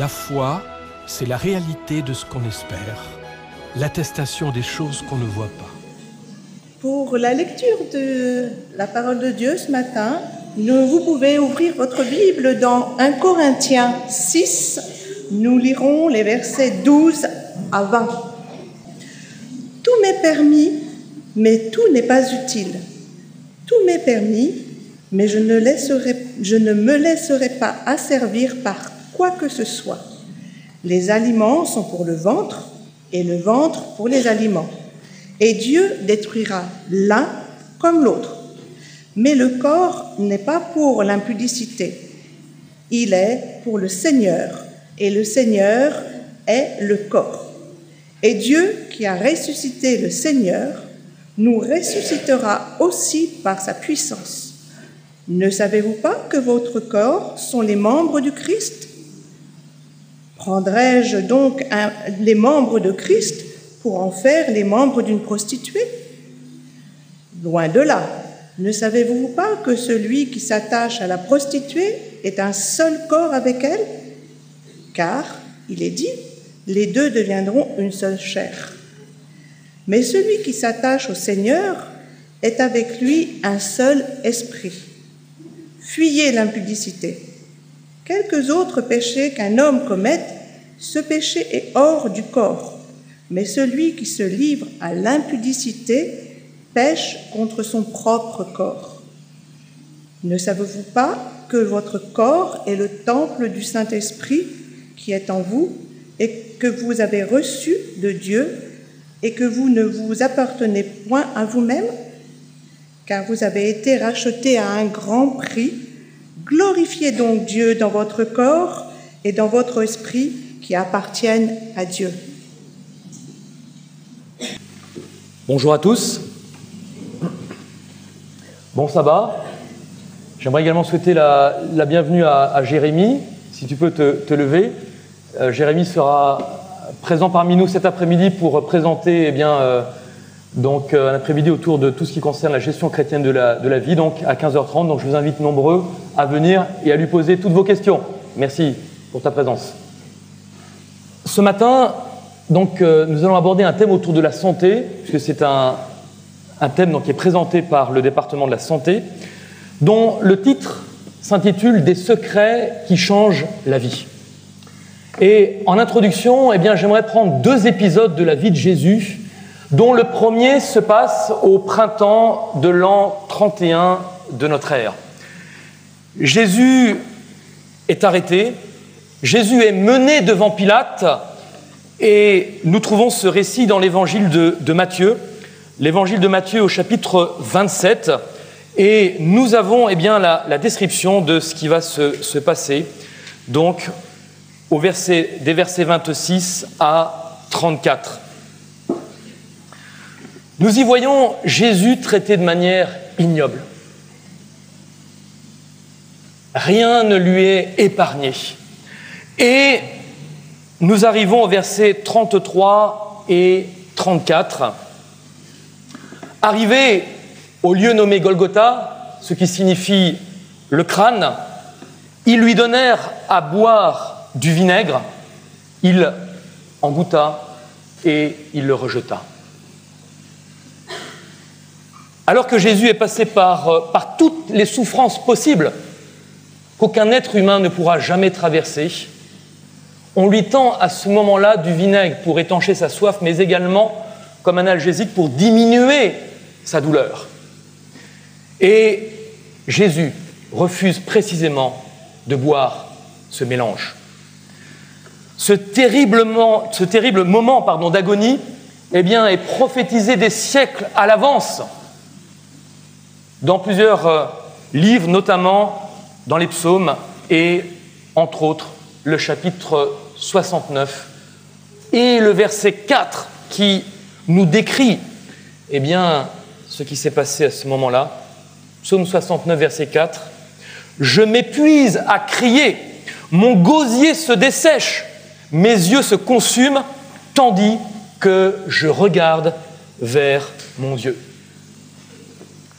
La foi, c'est la réalité de ce qu'on espère, l'attestation des choses qu'on ne voit pas. Pour la lecture de la parole de Dieu ce matin, vous pouvez ouvrir votre Bible dans 1 Corinthiens 6. Nous lirons les versets 12 à 20. Tout m'est permis, mais tout n'est pas utile. Tout m'est permis, mais je ne me laisserai pas asservir par quoi que ce soit. Les aliments sont pour le ventre, et le ventre pour les aliments. Et Dieu détruira l'un comme l'autre. Mais le corps n'est pas pour l'impudicité. Il est pour le Seigneur, et le Seigneur est le corps. Et Dieu, qui a ressuscité le Seigneur, nous ressuscitera aussi par sa puissance. Ne savez-vous pas que votre corps sont les membres du Christ ? Prendrais-je donc les membres de Christ pour en faire les membres d'une prostituée ? Loin de là. Ne savez-vous pas que celui qui s'attache à la prostituée est un seul corps avec elle ? Car, il est dit, les deux deviendront une seule chair. Mais celui qui s'attache au Seigneur est avec lui un seul esprit. Fuyez l'impudicité. Quelques autres péchés qu'un homme commette, ce péché est hors du corps. Mais celui qui se livre à l'impudicité pêche contre son propre corps. Ne savez-vous pas que votre corps est le temple du Saint-Esprit qui est en vous et que vous avez reçu de Dieu et que vous ne vous appartenez point à vous-même, car vous avez été rachetés à un grand prix. Glorifiez donc Dieu dans votre corps et dans votre esprit qui appartiennent à Dieu. Bonjour à tous. Bon sabbat. J'aimerais également souhaiter la bienvenue à Jérémy. Si tu peux te lever. Jérémy sera présent parmi nous cet après-midi pour présenter un après-midi autour de tout ce qui concerne la gestion chrétienne de la vie, donc à 15h30. Donc je vous invite nombreux à venir et à lui poser toutes vos questions. Merci pour ta présence. Ce matin, donc, nous allons aborder un thème autour de la santé, puisque c'est un thème qui est présenté par le département de la santé, dont le titre s'intitule « Des secrets qui changent la vie ». Et en introduction, j'aimerais prendre 2 épisodes de la vie de Jésus, dont le premier se passe au printemps de l'an 31 de notre ère. Jésus est arrêté, Jésus est mené devant Pilate, et nous trouvons ce récit dans l'évangile de Matthieu, l'évangile de Matthieu au chapitre 27, et nous avons la description de ce qui va se passer, donc des versets 26 à 34. Nous y voyons Jésus traité de manière ignoble. Rien ne lui est épargné. Et nous arrivons aux versets 33 et 34. Arrivé au lieu nommé Golgotha, ce qui signifie le crâne, ils lui donnèrent à boire du vinaigre, il en goûta et il le rejeta. Alors que Jésus est passé par toutes les souffrances possibles qu'aucun être humain ne pourra jamais traverser, on lui tend à ce moment-là du vinaigre pour étancher sa soif, mais également comme un analgésique pour diminuer sa douleur. Et Jésus refuse précisément de boire ce mélange. Ce terrible moment d'agonie est prophétisé des siècles à l'avance dans plusieurs livres, notamment dans les psaumes et, entre autres, le chapitre 69 et le verset 4 qui nous décrit ce qui s'est passé à ce moment-là. Psaume 69, verset 4. « Je m'épuise à crier, mon gosier se dessèche, mes yeux se consument, tandis que je regarde vers mon Dieu. »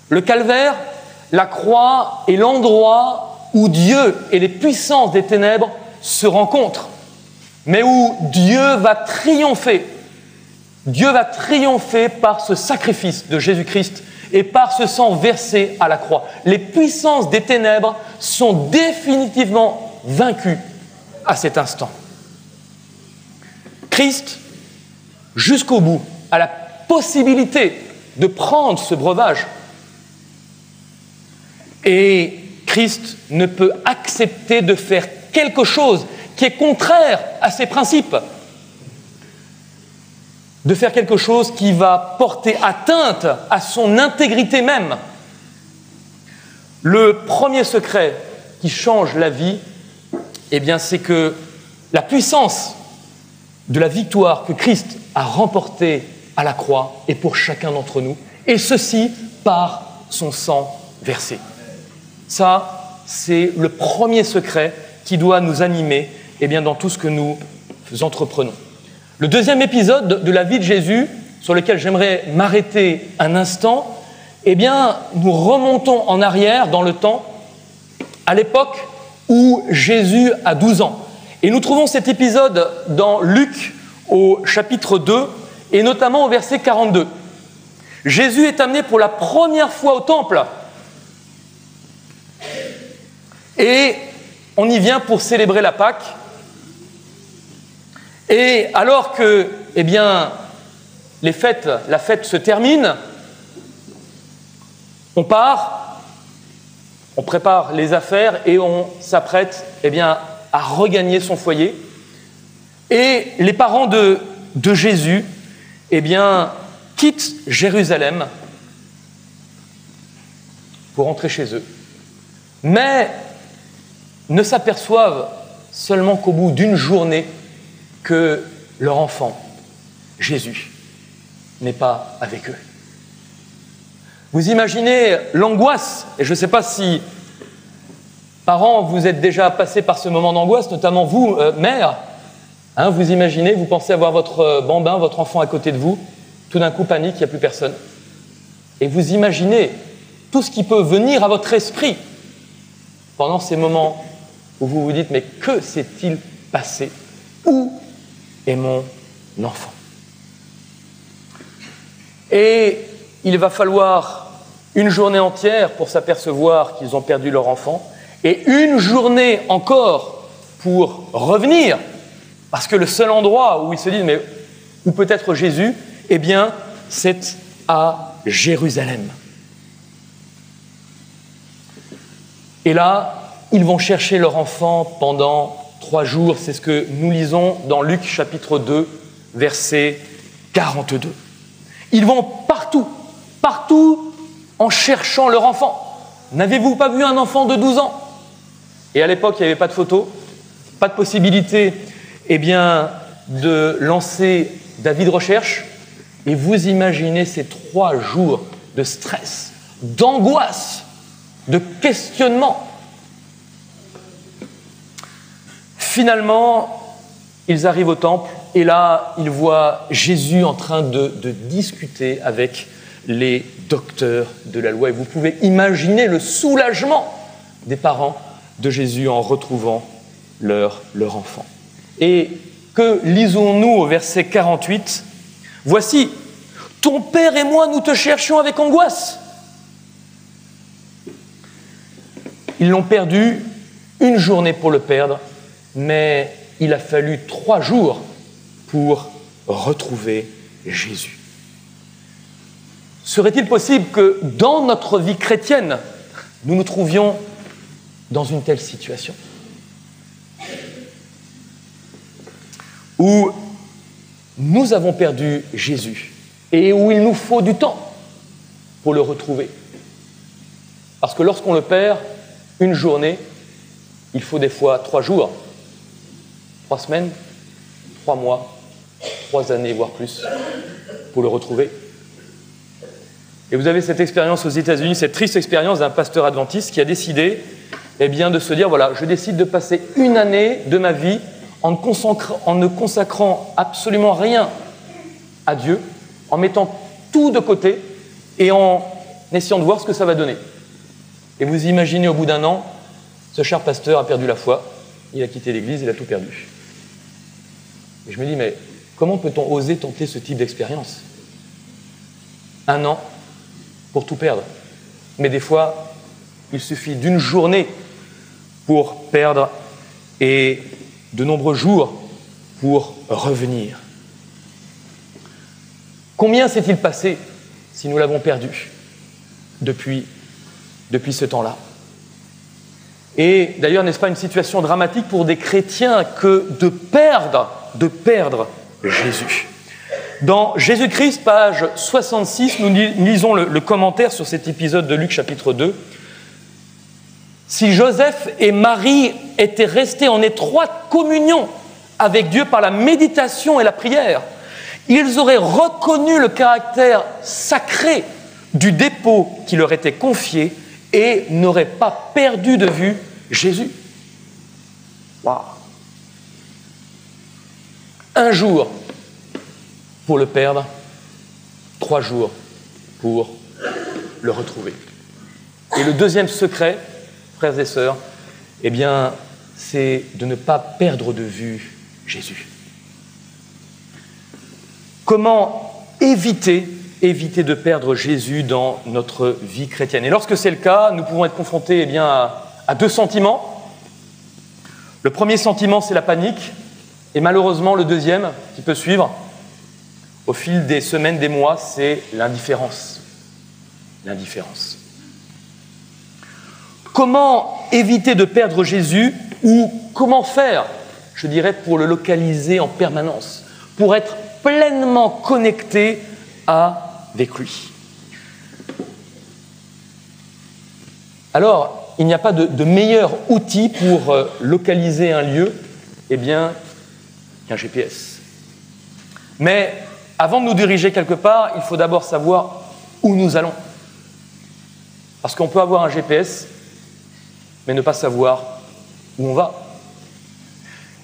Le calvaire, la croix est l'endroit où Dieu et les puissances des ténèbres se rencontrent. mais où Dieu va triompher. Dieu va triompher par ce sacrifice de Jésus-Christ et par ce sang versé à la croix. Les puissances des ténèbres sont définitivement vaincues à cet instant. Christ, jusqu'au bout, a la possibilité de prendre ce breuvage. Et Christ ne peut accepter de faire quelque chose qui est contraire à ses principes, de faire quelque chose qui va porter atteinte à son intégrité même. Le premier secret qui change la vie, eh bien, c'est que la puissance de la victoire que Christ a remportée à la croix est pour chacun d'entre nous, et ceci par son sang versé. Ça, c'est le premier secret qui doit nous animer eh bien, dans tout ce que nous entreprenons. Le deuxième épisode de la vie de Jésus, sur lequel j'aimerais m'arrêter un instant, eh bien, nous remontons en arrière dans le temps, à l'époque où Jésus a 12 ans. Et nous trouvons cet épisode dans Luc au chapitre 2, et notamment au verset 42. Jésus est amené pour la première fois au temple. Et on y vient pour célébrer la Pâque. Et alors que, eh bien, la fête se termine, on part, on prépare les affaires et on s'apprête, eh bien, à regagner son foyer. Et les parents de Jésus, eh bien, quittent Jérusalem pour rentrer chez eux. Mais ne s'aperçoivent seulement qu'au bout d'une journée que leur enfant, Jésus, n'est pas avec eux. Vous imaginez l'angoisse, et je ne sais pas si, parents, vous êtes déjà passés par ce moment d'angoisse, notamment vous, mères, hein, vous imaginez, vous pensez avoir votre bambin, votre enfant à côté de vous, tout d'un coup panique, il n'y a plus personne. Et vous imaginez tout ce qui peut venir à votre esprit pendant ces moments où vous vous dites « mais que s'est-il passé ? Où est mon enfant ?» Et il va falloir une journée entière pour s'apercevoir qu'ils ont perdu leur enfant, et une journée encore pour revenir, parce que le seul endroit où ils se disent « mais où peut être Jésus ?» eh bien, c'est à Jérusalem. Et là, ils vont chercher leur enfant pendant 3 jours. C'est ce que nous lisons dans Luc chapitre 2, verset 42. Ils vont partout en cherchant leur enfant. N'avez-vous pas vu un enfant de 12 ans ? Et à l'époque, il n'y avait pas de photo, pas de possibilité eh bien, de lancer d'avis de recherche. Et vous imaginez ces 3 jours de stress, d'angoisse, de questionnement. Finalement, ils arrivent au temple et là, ils voient Jésus en train de discuter avec les docteurs de la loi. Et vous pouvez imaginer le soulagement des parents de Jésus en retrouvant leur enfant. Et que lisons-nous au verset 48 ? « Voici, ton père et moi, nous te cherchions avec angoisse. » Ils l'ont perdu, une journée pour le perdre, mais il a fallu 3 jours pour retrouver Jésus. Serait-il possible que dans notre vie chrétienne, nous nous trouvions dans une telle situation ? Où nous avons perdu Jésus et où il nous faut du temps pour le retrouver. Parce que lorsqu'on le perd, une journée, il faut des fois 3 jours, 3 semaines, 3 mois, 3 années, voire plus, pour le retrouver. Et vous avez cette expérience aux États-Unis, cette triste expérience d'un pasteur adventiste qui a décidé eh bien, de se dire, voilà, je décide de passer 1 année de ma vie en ne consacrant absolument rien à Dieu, en mettant tout de côté et en essayant de voir ce que ça va donner. Et vous imaginez, au bout d'1 an, ce cher pasteur a perdu la foi, il a quitté l'église, il a tout perdu. Et je me dis, mais comment peut-on oser tenter ce type d'expérience? 1 an pour tout perdre. Mais des fois, il suffit d'une journée pour perdre et de nombreux jours pour revenir. Combien s'est-il passé si nous l'avons perdu depuis ce temps-là? Et d'ailleurs, n'est-ce pas une situation dramatique pour des chrétiens que de perdre Jésus? Dans Jésus-Christ, page 66, nous lisons le commentaire sur cet épisode de Luc chapitre 2. Si Joseph et Marie étaient restés en étroite communion avec Dieu par la méditation et la prière, ils auraient reconnu le caractère sacré du dépôt qui leur était confié et n'auraient pas perdu de vue Jésus. Waouh! 1 jour pour le perdre, 3 jours pour le retrouver. Et le deuxième secret, frères et sœurs, eh bien, c'est de ne pas perdre de vue Jésus. Comment éviter de perdre Jésus dans notre vie chrétienne? Et lorsque c'est le cas, nous pouvons être confrontés eh bien, à 2 sentiments. Le premier sentiment, c'est la panique. Et malheureusement, le deuxième, qui peut suivre, au fil des semaines, des mois, c'est l'indifférence. L'indifférence. Comment éviter de perdre Jésus ou comment faire, je dirais, pour le localiser en permanence, pour être pleinement connecté avec lui? Alors, il n'y a pas de meilleur outil pour localiser un lieu, eh bien, qu'un GPS. Mais avant de nous diriger quelque part, il faut d'abord savoir où nous allons. Parce qu'on peut avoir un GPS, mais ne pas savoir où on va.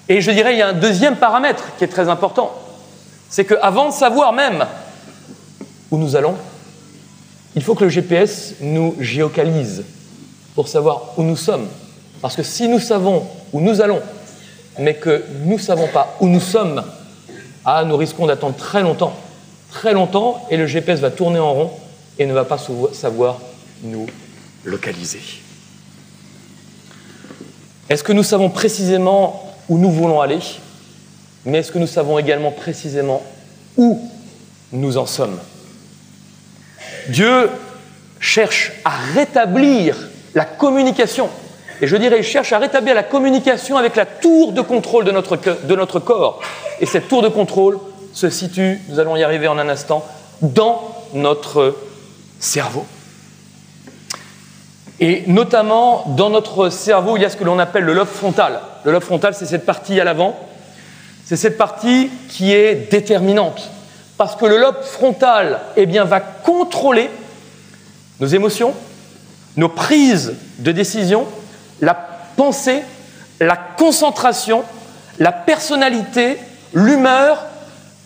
Et je dirais, il y a un deuxième paramètre qui est très important. C'est qu'avant de savoir même où nous allons, il faut que le GPS nous géocalise pour savoir où nous sommes. Parce que si nous savons où nous allons, mais que nous ne savons pas où nous sommes, nous risquons d'attendre très longtemps, et le GPS va tourner en rond et ne va pas savoir nous localiser. Est-ce que nous savons précisément où nous voulons aller, mais est-ce que nous savons également précisément où nous en sommes? Dieu cherche à rétablir la communication. Et je dirais, il cherche à rétablir la communication avec la tour de contrôle de notre corps. Et cette tour de contrôle se situe, nous allons y arriver en un instant, dans notre cerveau. Et notamment, dans notre cerveau, il y a ce que l'on appelle le lobe frontal. Le lobe frontal, c'est cette partie à l'avant. C'est cette partie qui est déterminante. Parce que le lobe frontal, eh bien, va contrôler nos émotions, nos prises de décision, la pensée, la concentration, la personnalité, l'humeur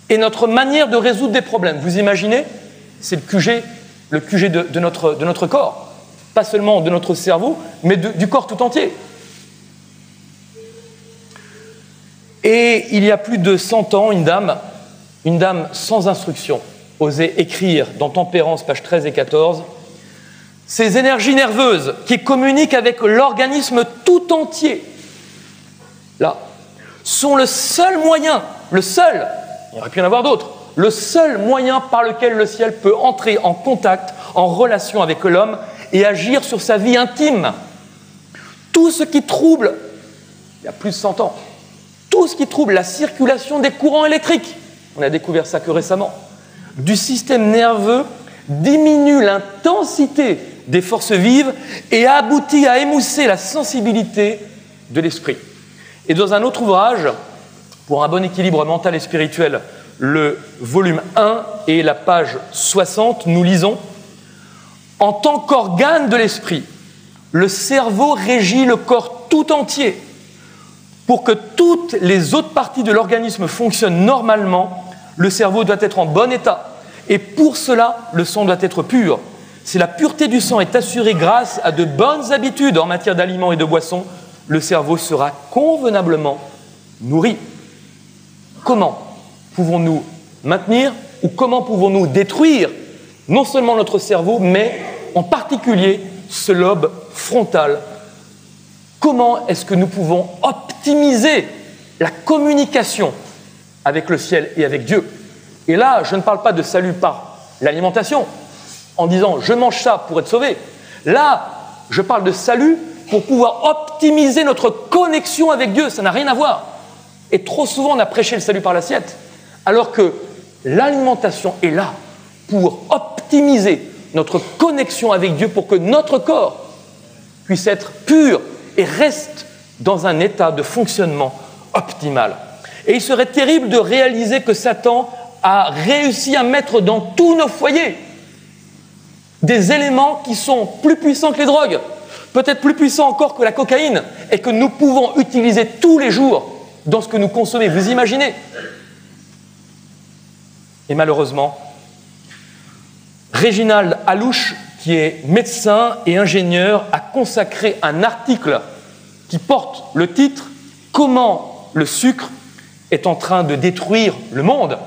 et notre manière de résoudre des problèmes. Vous imaginez? C'est le QG de notre corps. Pas seulement de notre cerveau, mais du corps tout entier. Et il y a plus de 100 ans, une dame sans instruction osait écrire dans Tempérance, pages 13 et 14, « Ces énergies nerveuses qui communiquent avec l'organisme tout entier, là, sont le seul moyen, il y aurait pu y en avoir d'autres, le seul moyen par lequel le ciel peut entrer en contact, en relation avec l'homme et agir sur sa vie intime. Tout ce qui trouble, il y a plus de 100 ans, tout ce qui trouble la circulation des courants électriques, on a découvert ça que récemment, du système nerveux diminue l'intensité des forces vives et aboutit à émousser la sensibilité de l'esprit. » Et dans un autre ouvrage, pour un bon équilibre mental et spirituel, le volume 1 et la page 60, nous lisons « En tant qu'organe de l'esprit, le cerveau régit le corps tout entier. Pour que toutes les autres parties de l'organisme fonctionnent normalement, le cerveau doit être en bon état. Et pour cela, le sang doit être pur. Si la pureté du sang est assurée grâce à de bonnes habitudes en matière d'aliments et de boissons, le cerveau sera convenablement nourri. » comment pouvons-nous maintenir ou comment pouvons-nous détruire non seulement notre cerveau, mais en particulier ce lobe frontal? Comment est-ce que nous pouvons optimiser la communication avec le ciel et avec Dieu? Et là, je ne parle pas de salut par l'alimentation, en disant « je mange ça pour être sauvé ». Là, je parle de salut pour pouvoir optimiser notre connexion avec Dieu. Ça n'a rien à voir. Et trop souvent, on a prêché le salut par l'assiette, alors que l'alimentation est là pour optimiser notre connexion avec Dieu, pour que notre corps puisse être pur et reste dans un état de fonctionnement optimal. Et il serait terrible de réaliser que Satan a réussi à mettre dans tous nos foyers des éléments qui sont plus puissants que les drogues, peut-être plus puissants encore que la cocaïne, et que nous pouvons utiliser tous les jours dans ce que nous consommons. Vous imaginez? Et malheureusement, Réginald Alouche, qui est médecin et ingénieur, a consacré un article qui porte le titre « Comment le sucre est en train de détruire le monde ».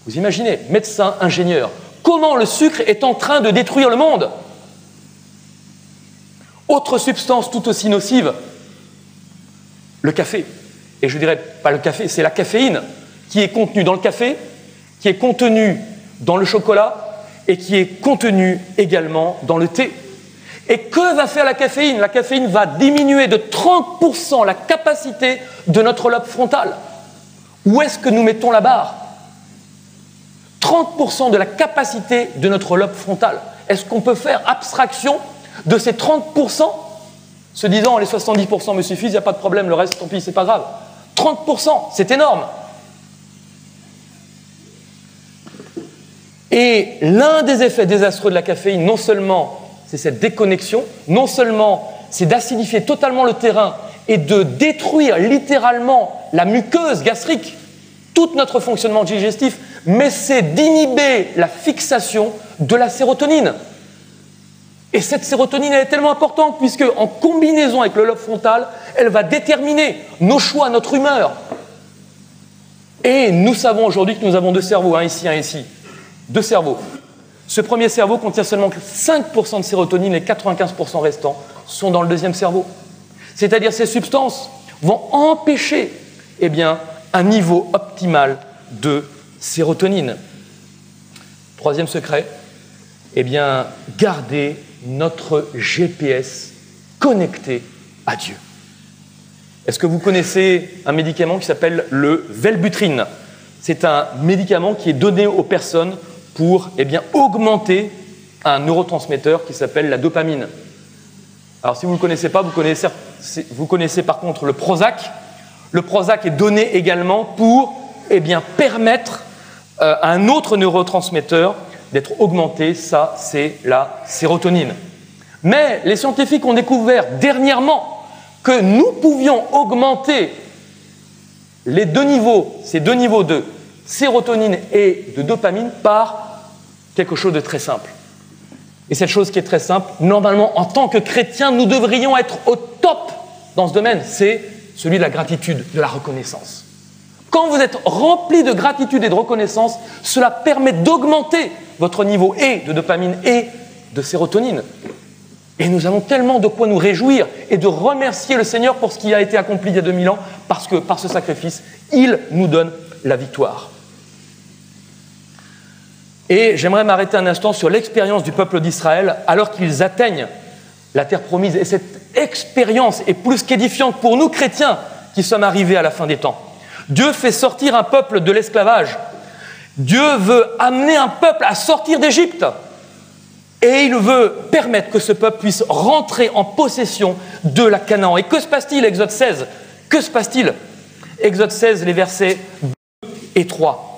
Vous imaginez, médecin, ingénieur, comment le sucre est en train de détruire le monde? Autre substance tout aussi nocive, le café. Et je dirais pas le café, c'est la caféine qui est contenue dans le café, qui est contenue dans le chocolat et qui est contenue également dans le thé. Et que va faire la caféine? La caféine va diminuer de 30% la capacité de notre lobe frontal. Où est-ce que nous mettons la barre? 30% de la capacité de notre lobe frontal. Est-ce qu'on peut faire abstraction de ces 30%, se disant les 70% me suffisent, il n'y a pas de problème, le reste, tant pis, c'est pas grave. 30%, c'est énorme. Et l'un des effets désastreux de la caféine, non seulement c'est cette déconnexion, non seulement c'est d'acidifier totalement le terrain et de détruire littéralement la muqueuse gastrique, tout notre fonctionnement digestif, mais c'est d'inhiber la fixation de la sérotonine. Et cette sérotonine, elle est tellement importante puisque, en combinaison avec le lobe frontal, elle va déterminer nos choix, notre humeur. Et nous savons aujourd'hui que nous avons deux cerveaux, un ici, un ici. Deux cerveaux. Ce premier cerveau contient seulement 5% de sérotonine, les 95% restants sont dans le deuxième cerveau. C'est-à-dire ces substances vont empêcher un niveau optimal de sérotonine. Troisième secret, garder notre GPS connecté à Dieu. Est-ce que vous connaissez un médicament qui s'appelle le Wellbutrin? C'est un médicament qui est donné aux personnes pour augmenter un neurotransmetteur qui s'appelle la dopamine. Alors si vous ne le connaissez pas, vous connaissez par contre le Prozac. Le Prozac est donné également pour permettre à un autre neurotransmetteur d'être augmenté, ça c'est la sérotonine. Mais les scientifiques ont découvert dernièrement que nous pouvions augmenter ces deux niveaux de sérotonine et de dopamine par quelque chose de très simple. Et cette chose qui est très simple, normalement en tant que chrétiens, nous devrions être au top dans ce domaine, c'est celui de la gratitude, de la reconnaissance. Quand vous êtes rempli de gratitude et de reconnaissance, cela permet d'augmenter votre niveau et de dopamine et de sérotonine. Et nous avons tellement de quoi nous réjouir et de remercier le Seigneur pour ce qui a été accompli il y a 2000 ans, parce que par ce sacrifice, il nous donne la victoire. Et j'aimerais m'arrêter un instant sur l'expérience du peuple d'Israël alors qu'ils atteignent la terre promise. Et cette expérience est plus qu'édifiante pour nous chrétiens qui sommes arrivés à la fin des temps. Dieu fait sortir un peuple de l'esclavage. Dieu veut amener un peuple à sortir d'Égypte. Et il veut permettre que ce peuple puisse rentrer en possession de la Canaan. Et que se passe-t-il, Exode 16 ? Que se passe-t-il ? Exode 16, les versets 2 et 3.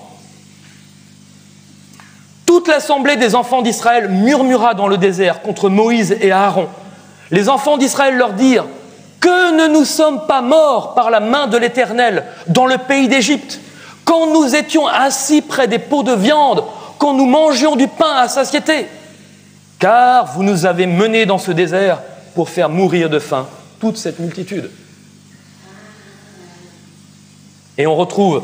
Toute l'assemblée des enfants d'Israël murmura dans le désert contre Moïse et Aaron. Les enfants d'Israël leur dirent « Que ne nous sommes pas morts par la main de l'Éternel dans le pays d'Égypte, quand nous étions assis près des pots de viande, quand nous mangions du pain à satiété. Car vous nous avez menés dans ce désert pour faire mourir de faim toute cette multitude. » Et on retrouve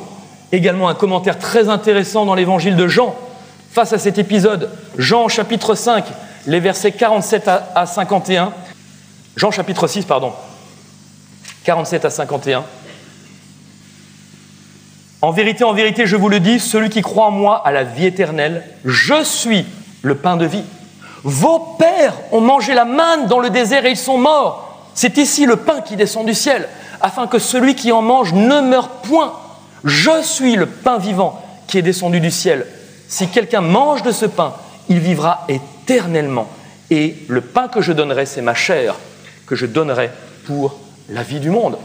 également un commentaire très intéressant dans l'évangile de Jean face à cet épisode. Jean chapitre 5, les versets 47 à 51. Jean chapitre 6, 47 à 51. En vérité, je vous le dis, celui qui croit en moi a la vie éternelle. Je suis le pain de vie. Vos pères ont mangé la manne dans le désert et ils sont morts. C'est ici le pain qui descend du ciel, afin que celui qui en mange ne meure point. Je suis le pain vivant qui est descendu du ciel. Si quelqu'un mange de ce pain, il vivra éternellement. Et le pain que je donnerai, c'est ma chair, que je donnerai pour la vie du monde.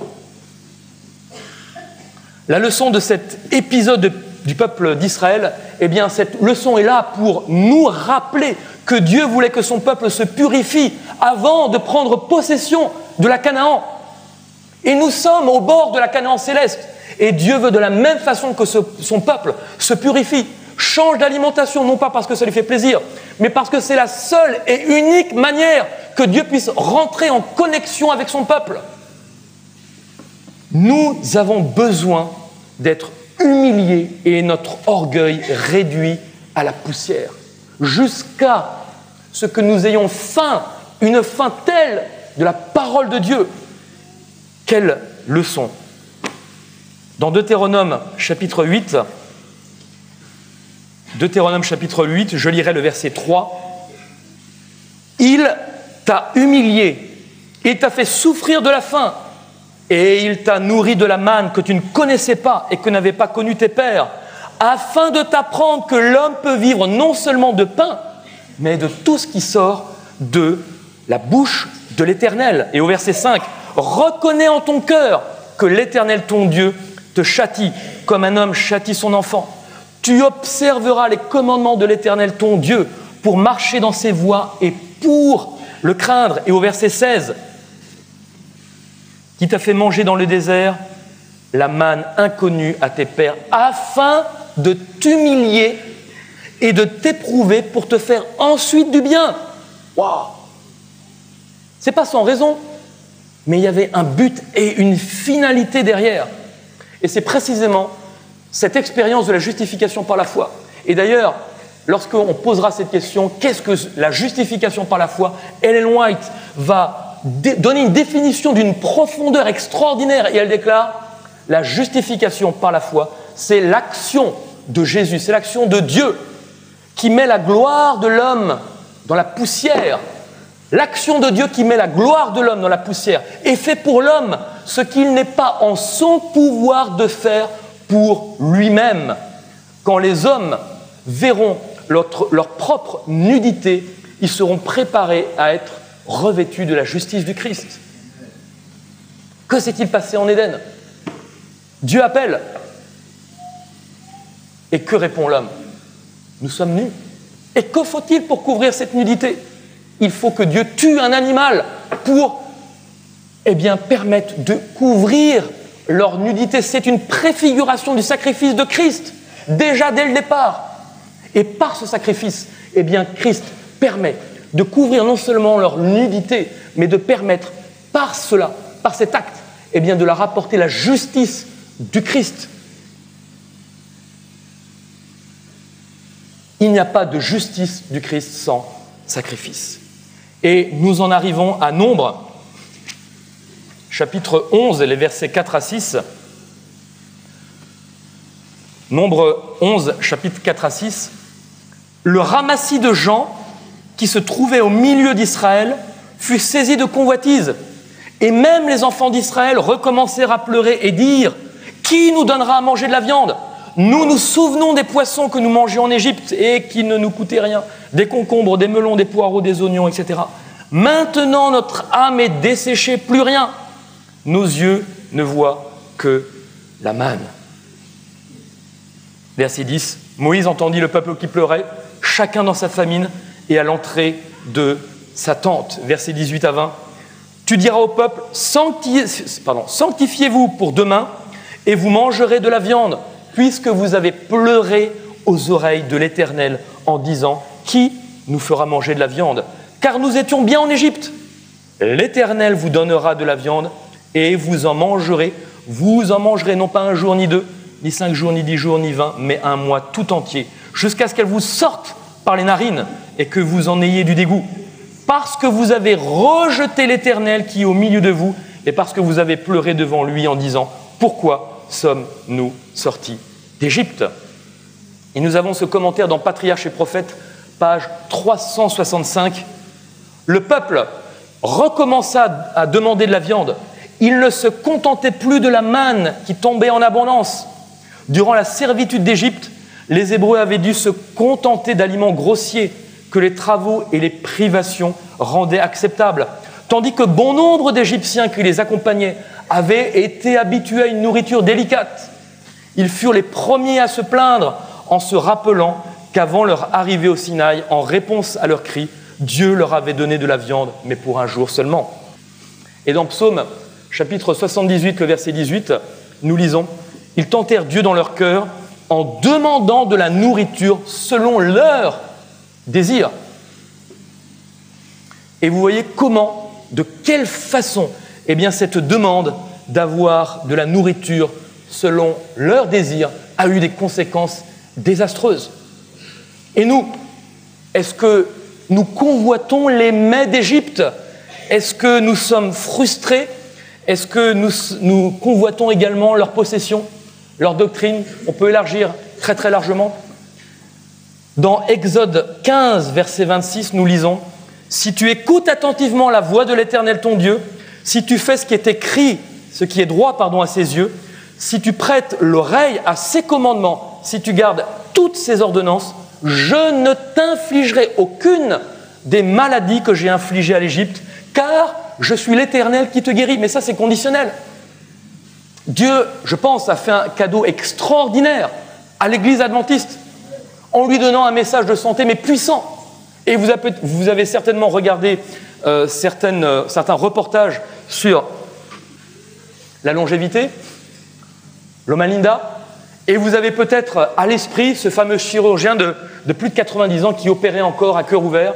La leçon de cet épisode du peuple d'Israël, eh bien, cette leçon est là pour nous rappeler que Dieu voulait que son peuple se purifie avant de prendre possession de la Canaan. Et nous sommes au bord de la Canaan céleste. Et Dieu veut de la même façon que son peuple se purifie, change d'alimentation, non pas parce que ça lui fait plaisir, mais parce que c'est la seule et unique manière que Dieu puisse rentrer en connexion avec son peuple. Nous avons besoin d'être humiliés et notre orgueil réduit à la poussière, jusqu'à ce que nous ayons faim, une faim telle de la parole de Dieu. Quelle leçon! Dans Deutéronome chapitre 8, je lirai le verset 3. Il t'a humilié, il t'a fait souffrir de la faim, et il t'a nourri de la manne que tu ne connaissais pas et que n'avaient pas connu tes pères, afin de t'apprendre que l'homme peut vivre non seulement de pain, mais de tout ce qui sort de la bouche de l'Éternel. Et au verset 5, reconnais en ton cœur que l'Éternel ton Dieu te châtie comme un homme châtie son enfant. Tu observeras les commandements de l'Éternel ton Dieu pour marcher dans ses voies et pour le craindre. Et au verset 16, qui t'a fait manger dans le désert la manne inconnue à tes pères, afin de t'humilier et de t'éprouver pour te faire ensuite du bien. Waouh! C'est pas sans raison, mais il y avait un but et une finalité derrière. Et c'est précisément cette expérience de la justification par la foi. Et d'ailleurs, lorsqu'on posera cette question, qu'est-ce que la justification par la foi? Ellen White va donner une définition d'une profondeur extraordinaire et elle déclare: la justification par la foi, c'est l'action de Jésus, c'est l'action de Dieu qui met la gloire de l'homme dans la poussière. L'action de Dieu qui met la gloire de l'homme dans la poussière et fait pour l'homme ce qu'il n'est pas en son pouvoir de faire pour lui-même. Quand les hommes verront leur propre nudité, ils seront préparés à être revêtus de la justice du Christ. Que s'est-il passé en Éden? Dieu appelle. Et que répond l'homme? Nous sommes nus. Et que faut-il pour couvrir cette nudité? Il faut que Dieu tue un animal pour permettre de couvrir leur nudité. C'est une préfiguration du sacrifice de Christ, déjà dès le départ. Et par ce sacrifice, Christ permet de couvrir non seulement leur nudité, mais de permettre par cela, par cet acte, de leur apporter la justice du Christ. Il n'y a pas de justice du Christ sans sacrifice. Et nous en arrivons à Nombre, chapitre 11, les versets 4 à 6. Nombre 11, chapitre 4 à 6. Le ramassis de gens qui se trouvaient au milieu d'Israël fut saisi de convoitise. Et même les enfants d'Israël recommencèrent à pleurer et dire: qui nous donnera à manger de la viande? Nous nous souvenons des poissons que nous mangions en Égypte et qui ne nous coûtaient rien, des concombres, des melons, des poireaux, des oignons, etc. Maintenant, notre âme est desséchée, plus rien. Nos yeux ne voient que la manne. Verset 10. Moïse entendit le peuple qui pleurait, chacun dans sa famine et à l'entrée de sa tente. Verset 18 à 20. Tu diras au peuple: sanctifiez-vous pour demain et vous mangerez de la viande, puisque vous avez pleuré aux oreilles de l'Éternel en disant: qui nous fera manger de la viande? Car nous étions bien en Égypte. L'Éternel vous donnera de la viande et vous en mangerez non pas un jour ni deux, ni 5 jours, ni 10 jours, ni 20, mais un mois tout entier, jusqu'à ce qu'elle vous sorte par les narines et que vous en ayez du dégoût. Parce que vous avez rejeté l'Éternel qui est au milieu de vous et parce que vous avez pleuré devant lui en disant « Pourquoi sommes-nous sortis d'Égypte ?» Et nous avons ce commentaire dans Patriarches et Prophètes, page 365. Le peuple recommença à demander de la viande. Il ne se contentait plus de la manne qui tombait en abondance. Durant la servitude d'Égypte, les Hébreux avaient dû se contenter d'aliments grossiers que les travaux et les privations rendaient acceptables, tandis que bon nombre d'Égyptiens qui les accompagnaient avaient été habitués à une nourriture délicate. Ils furent les premiers à se plaindre en se rappelant qu'avant leur arrivée au Sinaï, en réponse à leurs cris, Dieu leur avait donné de la viande, mais pour un jour seulement. Et dans Psaume, chapitre 78, le verset 18, nous lisons « Ils tentèrent Dieu dans leur cœur en demandant de la nourriture selon leur désir. » Et vous voyez comment, de quelle façon, eh bien, cette demande d'avoir de la nourriture selon leur désir a eu des conséquences désastreuses. Et nous, est-ce que nous convoitons les mets d'Égypte? Est-ce que nous sommes frustrés? Est-ce que nous convoitons également leur possession, leur doctrine? On peut élargir très très largement. Dans Exode 15, verset 26, nous lisons « Si tu écoutes attentivement la voix de l'Éternel ton Dieu, si tu fais ce qui est écrit, ce qui est droit, à ses yeux, si tu prêtes l'oreille à ses commandements, si tu gardes toutes ses ordonnances, je ne t'infligerai aucune des maladies que j'ai infligées à l'Égypte, car je suis l'Éternel qui te guérit. » Mais ça, c'est conditionnel. Dieu, je pense, a fait un cadeau extraordinaire à l'Église adventiste en lui donnant un message de santé, mais puissant. Et vous avez certainement regardé certains reportages sur la longévité, Loma Linda, et vous avez peut-être à l'esprit ce fameux chirurgien de plus de 90 ans qui opérait encore à cœur ouvert,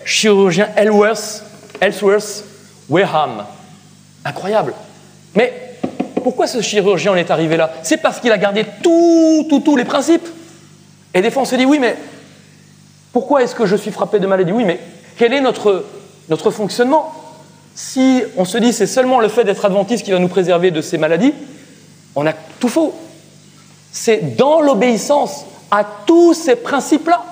chirurgien Ellsworth Wareham. Incroyable. Mais pourquoi ce chirurgien en est arrivé là? C'est parce qu'il a gardé tous les principes. Et des fois on se dit, oui, mais pourquoi est-ce que je suis frappé de maladie? Oui, mais quel est notre fonctionnement? Si on se dit c'est seulement le fait d'être adventiste qui va nous préserver de ces maladies, on a tout faux. C'est dans l'obéissance à tous ces principes-là.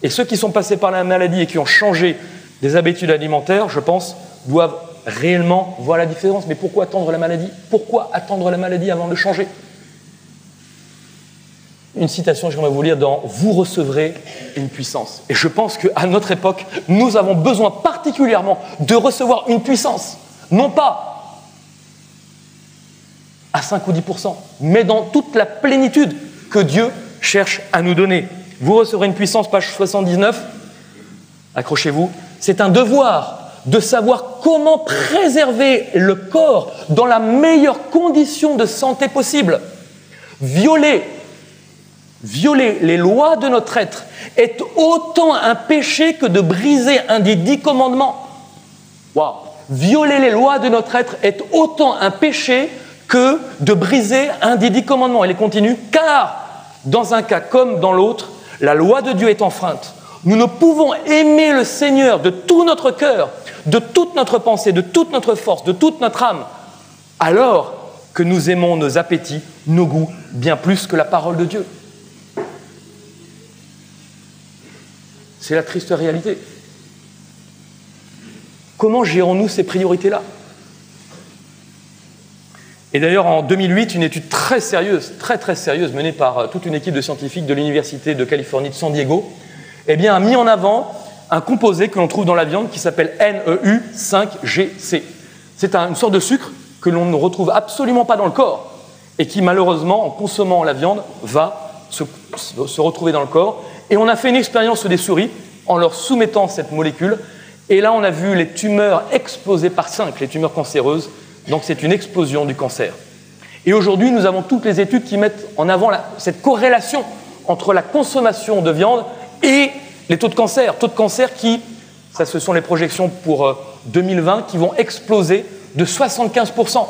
Et ceux qui sont passés par la maladie et qui ont changé des habitudes alimentaires, je pense, doivent réellement voir la différence. Mais pourquoi attendre la maladie? Pourquoi attendre la maladie avant de changer? Une citation, j'aimerais vous lire dans « Vous recevrez une puissance ». Et je pense qu'à notre époque, nous avons besoin particulièrement de recevoir une puissance. Non pas à 5 ou 10%, mais dans toute la plénitude que Dieu cherche à nous donner. Vous recevrez une puissance, page 79. Accrochez-vous. C'est un devoir de savoir comment préserver le corps dans la meilleure condition de santé possible. Violer les lois de notre être est autant un péché que de briser un des 10 commandements. Waouh! Violer les lois de notre être est autant un péché que de briser un des 10 commandements. Elle continue, car dans un cas comme dans l'autre, la loi de Dieu est enfreinte. Nous ne pouvons aimer le Seigneur de tout notre cœur, de toute notre pensée, de toute notre force, de toute notre âme, alors que nous aimons nos appétits, nos goûts, bien plus que la parole de Dieu. C'est la triste réalité. Comment gérons-nous ces priorités-là? Et d'ailleurs, en 2008, une étude très sérieuse, très sérieuse, menée par toute une équipe de scientifiques de l'Université de Californie de San Diego, eh bien, a mis en avant un composé que l'on trouve dans la viande qui s'appelle NEU5GC. C'est une sorte de sucre que l'on ne retrouve absolument pas dans le corps et qui, malheureusement, en consommant la viande, va se retrouver dans le corps. Et on a fait une expérience sur des souris en leur soumettant cette molécule. Et là, on a vu les tumeurs exploser par 5, les tumeurs cancéreuses. Donc, c'est une explosion du cancer. Et aujourd'hui, nous avons toutes les études qui mettent en avant cette corrélation entre la consommation de viande et les taux de cancer. Taux de cancer qui, ça, ce sont les projections pour 2020, qui vont exploser de 75%.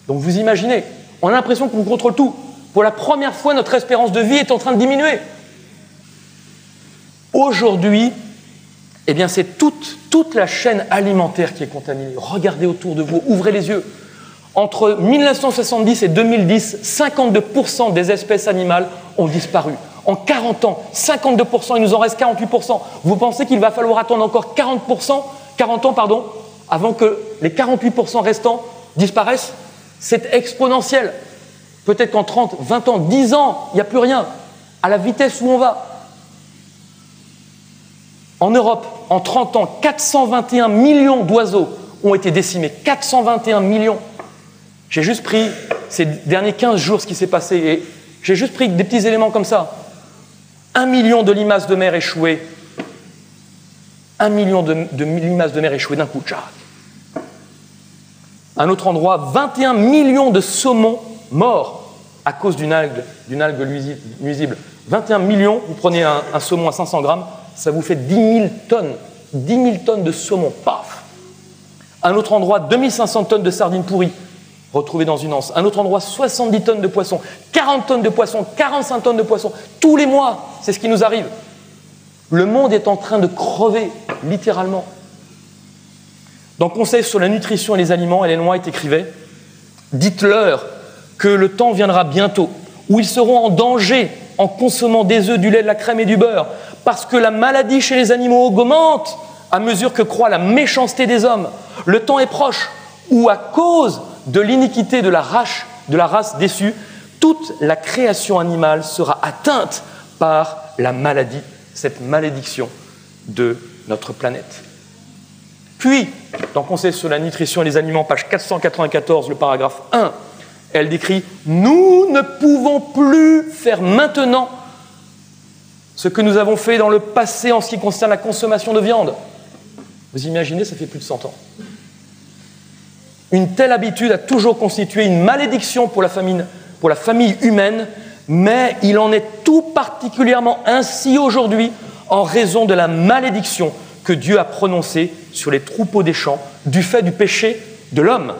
Donc, vous imaginez, On a l'impression qu'on contrôle tout. Pour la première fois, notre espérance de vie est en train de diminuer. Aujourd'hui, eh bien, c'est toute la chaîne alimentaire qui est contaminée. Regardez autour de vous, ouvrez les yeux. Entre 1970 et 2010, 52% des espèces animales ont disparu. En 40 ans, 52%, il nous en reste 48%. Vous pensez qu'il va falloir attendre encore 40 ans, avant que les 48% restants disparaissent? C'est exponentiel. Peut-être qu'en 30, 20 ans, 10 ans, il n'y a plus rien. À la vitesse où on va. En Europe, en 30 ans, 421 millions d'oiseaux ont été décimés. 421 millions. J'ai juste pris ces derniers 15 jours ce qui s'est passé et j'ai juste pris des petits éléments comme ça. 1 million de limaces de mer échouées. 1 million de limaces de mer échouées d'un coup. À un autre endroit, 21 millions de saumons morts à cause d'une algue nuisible. 21 millions, vous prenez un saumon à 500 grammes, ça vous fait 10 000 tonnes. 10 000 tonnes de saumon, paf! À un autre endroit, 2500 tonnes de sardines pourries retrouvées dans une anse. À un autre endroit, 70 tonnes de poissons, 40 tonnes de poissons, 45 tonnes de poissons. Tous les mois, c'est ce qui nous arrive. Le monde est en train de crever, littéralement. Dans Conseil sur la nutrition et les aliments, Ellen White écrivait « Dites-leur que le temps viendra bientôt où ils seront en danger en consommant des œufs, du lait, de la crème et du beurre, parce que la maladie chez les animaux augmente à mesure que croît la méchanceté des hommes. Le temps est proche où, à cause de l'iniquité de la race déçue, toute la création animale sera atteinte par la maladie, cette malédiction de notre planète. » Puis, dans Conseil sur la nutrition et les aliments, page 494, le paragraphe 1, elle décrit « Nous ne pouvons plus faire maintenant ce que nous avons fait dans le passé en ce qui concerne la consommation de viande. » Vous imaginez, ça fait plus de 100 ans. Une telle habitude a toujours constitué une malédiction pour la famille humaine, mais il en est tout particulièrement ainsi aujourd'hui en raison de la malédiction que Dieu a prononcée sur les troupeaux des champs du fait du péché de l'homme.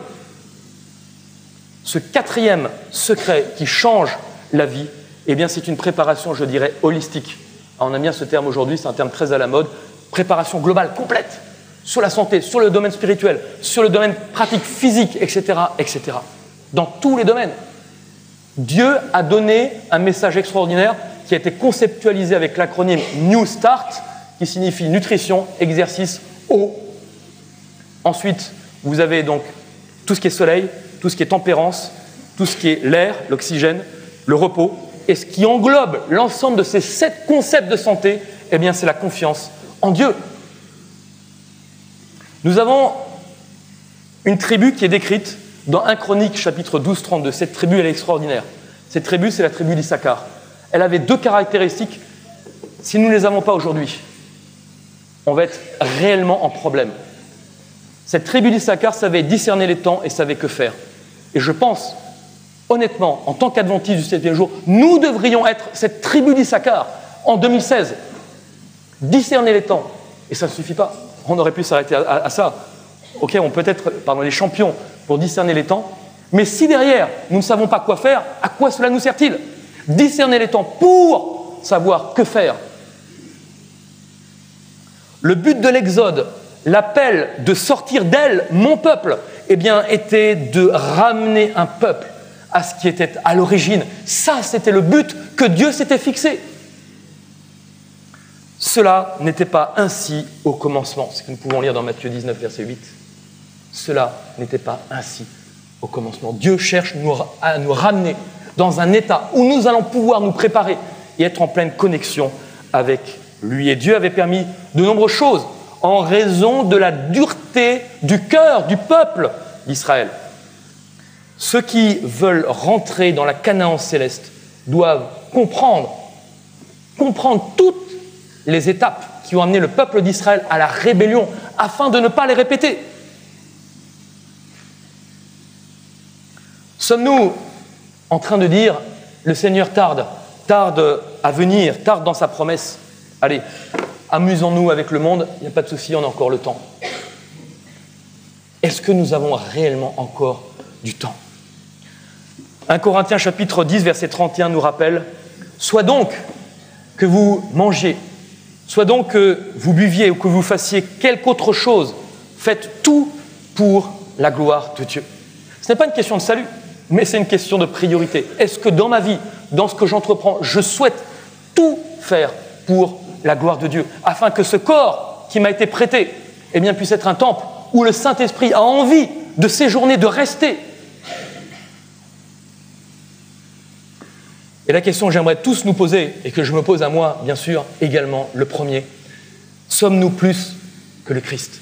Ce quatrième secret qui change la vie, eh bien, c'est une préparation, je dirais, holistique. Alors, on aime bien ce terme aujourd'hui, c'est un terme très à la mode. Préparation globale, complète, sur la santé, sur le domaine spirituel, sur le domaine pratique, physique, etc., etc. Dans tous les domaines. Dieu a donné un message extraordinaire qui a été conceptualisé avec l'acronyme New Start, qui signifie nutrition, exercice, eau. Ensuite, vous avez donc tout ce qui est soleil, tout ce qui est tempérance, tout ce qui est l'air, l'oxygène, le repos. Et ce qui englobe l'ensemble de ces 7 concepts de santé, eh bien, c'est la confiance en Dieu. Nous avons une tribu qui est décrite dans 1 Chronique, chapitre 12-32. Cette tribu, elle est extraordinaire. Cette tribu, c'est la tribu d'Issachar. Elle avait 2 caractéristiques. Si nous ne les avons pas aujourd'hui, on va être réellement en problème. Cette tribu d'Issachar savait discerner les temps et savait que faire. Et je pense, honnêtement, en tant qu'adventistes du 7e jour, nous devrions être cette tribu d'Issachar en 2016. Discerner les temps. Et ça ne suffit pas. On aurait pu s'arrêter à ça. Ok, on peut être les champions pour discerner les temps, mais si derrière, nous ne savons pas quoi faire, à quoi cela nous sert-il? Discerner les temps pour savoir que faire. Le but de l'Exode, l'appel de sortir d'elle, mon peuple, eh bien, était de ramener un peuple à ce qui était à l'origine. Ça, c'était le but que Dieu s'était fixé. Cela n'était pas ainsi au commencement. C'est ce que nous pouvons lire dans Matthieu 19, verset 8. Cela n'était pas ainsi au commencement. Dieu cherche à nous ramener dans un état où nous allons pouvoir nous préparer et être en pleine connexion avec lui. Et Dieu avait permis de nombreuses choses en raison de la dureté du cœur du peuple d'Israël. Ceux qui veulent rentrer dans la Canaan céleste doivent comprendre toutes les étapes qui ont amené le peuple d'Israël à la rébellion afin de ne pas les répéter. Sommes-nous en train de dire le Seigneur tarde à venir, tarde dans sa promesse? Allez, amusons-nous avec le monde, il n'y a pas de souci, on a encore le temps. Est-ce que nous avons réellement encore du temps? 1 Corinthiens chapitre 10, verset 31 nous rappelle « Soit donc que vous mangiez, soit donc que vous buviez ou que vous fassiez quelque autre chose, faites tout pour la gloire de Dieu. » Ce n'est pas une question de salut, mais c'est une question de priorité. Est-ce que dans ma vie, dans ce que j'entreprends, je souhaite tout faire pour la gloire de Dieu, afin que ce corps qui m'a été prêté eh bien, puisse être un temple où le Saint-Esprit a envie de séjourner, de rester. Et la question que j'aimerais tous nous poser, et que je me pose à moi, bien sûr, également, le premier, sommes-nous plus que le Christ ?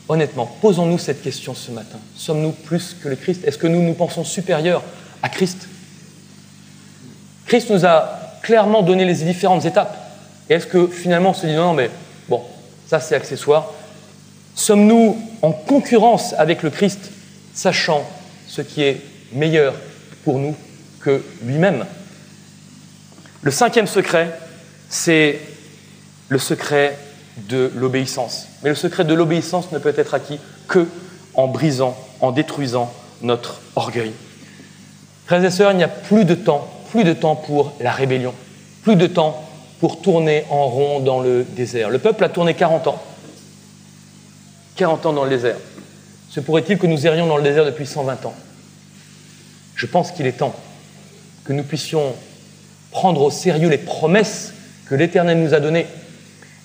Honnêtement, posons-nous cette question ce matin. Sommes-nous plus que le Christ ? Est-ce que nous nous pensons supérieurs à Christ ? Christ nous a clairement donné les différentes étapes. Et est-ce que finalement on se dit non, mais bon, ça c'est accessoire. Sommes-nous en concurrence avec le Christ, sachant ce qui est meilleur pour nous que lui-même ? Le 5e secret, c'est le secret de l'obéissance. Mais le secret de l'obéissance ne peut être acquis que en brisant, en détruisant notre orgueil. Frères et sœurs, il n'y a plus de temps pour la rébellion, plus de temps pour tourner en rond dans le désert. Le peuple a tourné 40 ans. 40 ans dans le désert. Se pourrait-il que nous errions dans le désert depuis 120 ans ? Je pense qu'il est temps que nous puissions prendre au sérieux les promesses que l'Éternel nous a données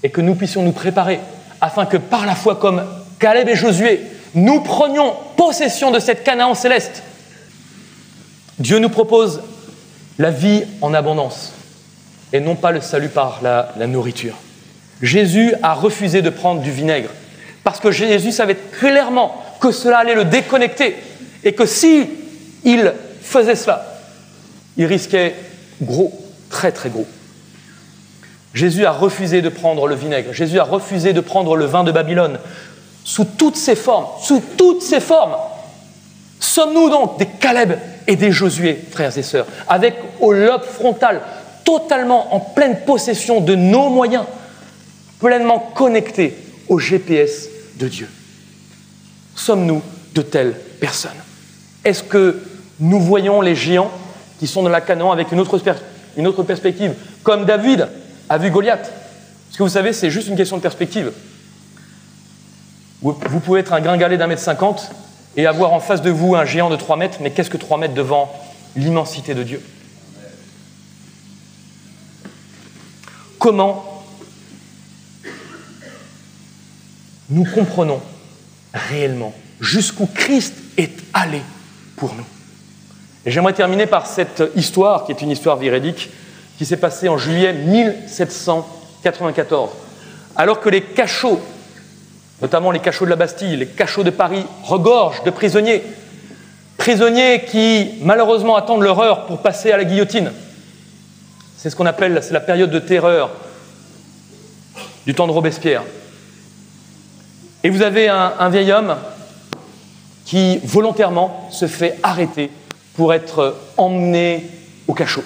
et que nous puissions nous préparer afin que par la foi, comme Caleb et Josué, nous prenions possession de cette Canaan céleste. Dieu nous propose la vie en abondance et non pas le salut par la nourriture. Jésus a refusé de prendre du vinaigre parce que Jésus savait clairement que cela allait le déconnecter et que si il faisait cela, il risquait gros, très très gros. Jésus a refusé de prendre le vinaigre. Jésus a refusé de prendre le vin de Babylone. Sous toutes ses formes, sommes-nous donc des Caleb et des Josué, frères et sœurs, avec au lobe frontal, totalement en pleine possession de nos moyens, pleinement connectés au GPS de Dieu. Sommes-nous de telles personnes ? Est-ce que nous voyons les géants qui sont dans la Canaan avec une autre perspective, comme David a vu Goliath ? Parce que vous savez, c'est juste une question de perspective. Vous pouvez être un gringalet d'1,50 m et avoir en face de vous un géant de 3 mètres, mais qu'est-ce que 3 mètres devant l'immensité de Dieu ? Comment nous comprenons réellement jusqu'où Christ est allé pour nous ? Et j'aimerais terminer par cette histoire, qui est une histoire véridique, qui s'est passée en juillet 1794, alors que les cachots, notamment les cachots de la Bastille, les cachots de Paris, regorgent de prisonniers qui malheureusement attendent leur heure pour passer à la guillotine. C'est ce qu'on appelle, c'est la période de terreur du temps de Robespierre. Et vous avez un vieil homme qui volontairement se fait arrêter pour être emmené au cachot.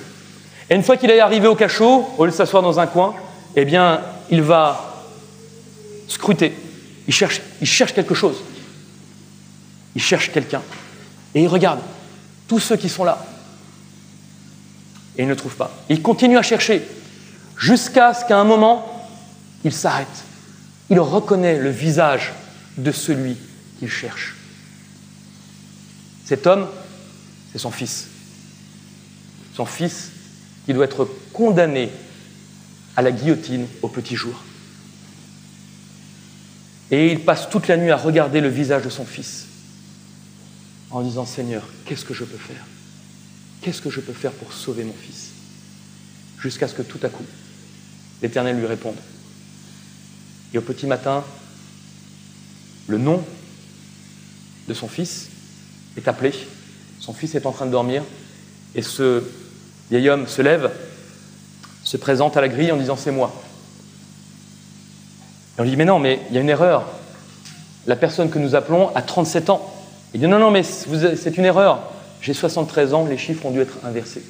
Et une fois qu'il est arrivé au cachot, au lieu de s'asseoir dans un coin, eh bien, il va scruter. Il cherche quelque chose. Il cherche quelqu'un. Et il regarde tous ceux qui sont là. Et il ne trouve pas. Et il continue à chercher jusqu'à ce qu'à un moment, il s'arrête. Il reconnaît le visage de celui qu'il cherche. Cet homme, c'est son fils. Son fils qui doit être condamné à la guillotine au petit jour. Et il passe toute la nuit à regarder le visage de son fils en disant « Seigneur, qu'est-ce que je peux faire ? Qu'est-ce que je peux faire pour sauver mon fils ?» Jusqu'à ce que tout à coup, l'Éternel lui réponde. Et au petit matin, le nom de son fils est appelé. Son fils est en train de dormir. Et ce vieil homme se lève, se présente à la grille en disant « C'est moi ». Et on lui dit « Mais non, mais il y a une erreur. La personne que nous appelons a 37 ans. » Il dit « Non, non, mais c'est une erreur. J'ai 73 ans, les chiffres ont dû être inversés. »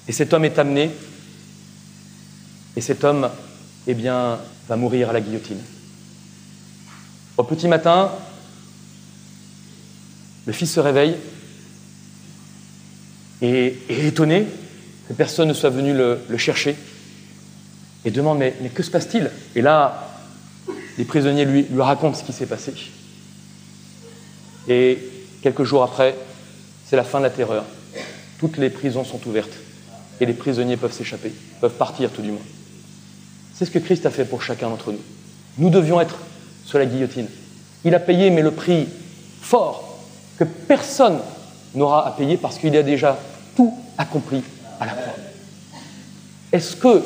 Et cet homme est amené. Et cet homme, eh bien, va mourir à la guillotine. Au petit matin, Le fils se réveille et est étonné que personne ne soit venu le chercher et demande mais que se passe-t-il? Et là, les prisonniers lui racontent ce qui s'est passé. Et quelques jours après, c'est la fin de la terreur. Toutes les prisons sont ouvertes et les prisonniers peuvent s'échapper, peuvent partir tout du moins. C'est ce que Christ a fait pour chacun d'entre nous. Nous devions être sur la guillotine. Il a payé, mais le prix fort que personne n'aura à payer parce qu'il a déjà tout accompli à la croix. Est-ce que,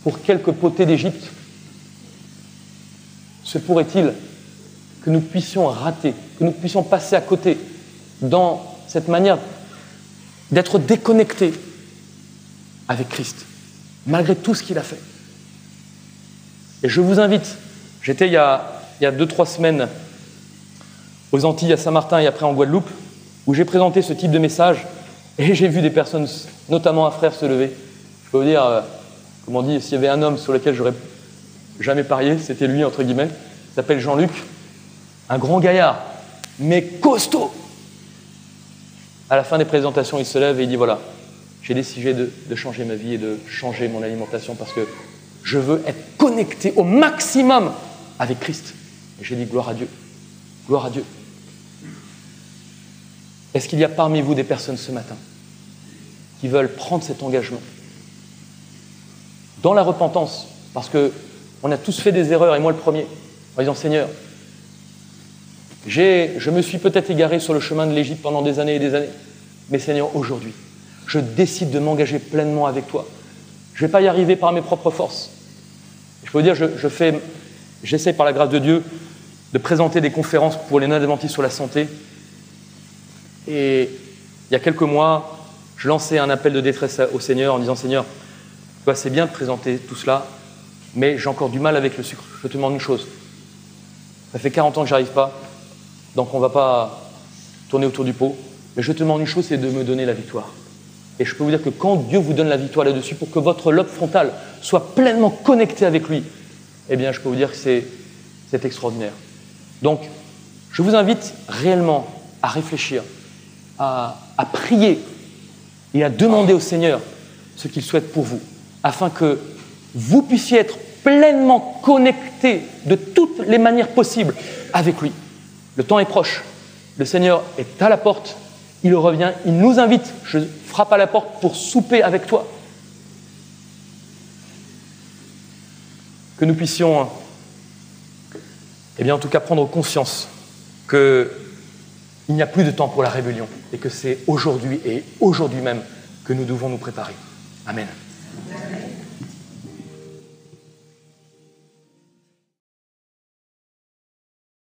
pour quelques potées d'Égypte, se pourrait-il que nous puissions rater, que nous puissions passer à côté dans cette manière d'être déconnectés avec Christ, malgré tout ce qu'il a fait? Et je vous invite, j'étais il y a 2-3 semaines aux Antilles, à Saint-Martin et après en Guadeloupe, où j'ai présenté ce type de message et j'ai vu des personnes, notamment un frère, se lever. Je peux vous dire, comme on dit, s'il y avait un homme sur lequel j'aurais jamais parié, c'était lui, entre guillemets. Il s'appelle Jean-Luc, un grand gaillard, mais costaud. À la fin des présentations, il se lève et il dit, voilà, j'ai décidé de changer ma vie et de changer mon alimentation parce que je veux être connecté au maximum avec Christ. Et j'ai dit, gloire à Dieu, gloire à Dieu. Est-ce qu'il y a parmi vous des personnes ce matin qui veulent prendre cet engagement dans la repentance? Parce qu'on a tous fait des erreurs, et moi le premier, en disant, Seigneur, je me suis peut-être égaré sur le chemin de l'Égypte pendant des années et des années, mais Seigneur, aujourd'hui, je décide de m'engager pleinement avec toi. Je ne vais pas y arriver par mes propres forces. Je peux vous dire, j'essaie par la grâce de Dieu de présenter des conférences pour les non-adventistes sur la santé. Et il y a quelques mois, je lançais un appel de détresse au Seigneur en disant, Seigneur, c'est bien de présenter tout cela, mais j'ai encore du mal avec le sucre. Je te demande une chose. Ça fait 40 ans que je n'y arrive pas, donc on ne va pas tourner autour du pot. Mais je te demande une chose, c'est de me donner la victoire. Et je peux vous dire que quand Dieu vous donne la victoire là-dessus, pour que votre lobe frontal soit pleinement connecté avec lui, eh bien, je peux vous dire que c'est extraordinaire. Donc, je vous invite réellement à réfléchir, à prier et à demander au Seigneur ce qu'il souhaite pour vous, afin que vous puissiez être pleinement connectés de toutes les manières possibles avec lui. Le temps est proche, le Seigneur est à la porte, il revient, il nous invite, je frappe à la porte pour souper avec toi. Que nous puissions, en tout cas prendre conscience qu'il n'y a plus de temps pour la rébellion et que c'est aujourd'hui et aujourd'hui même que nous devons nous préparer. Amen.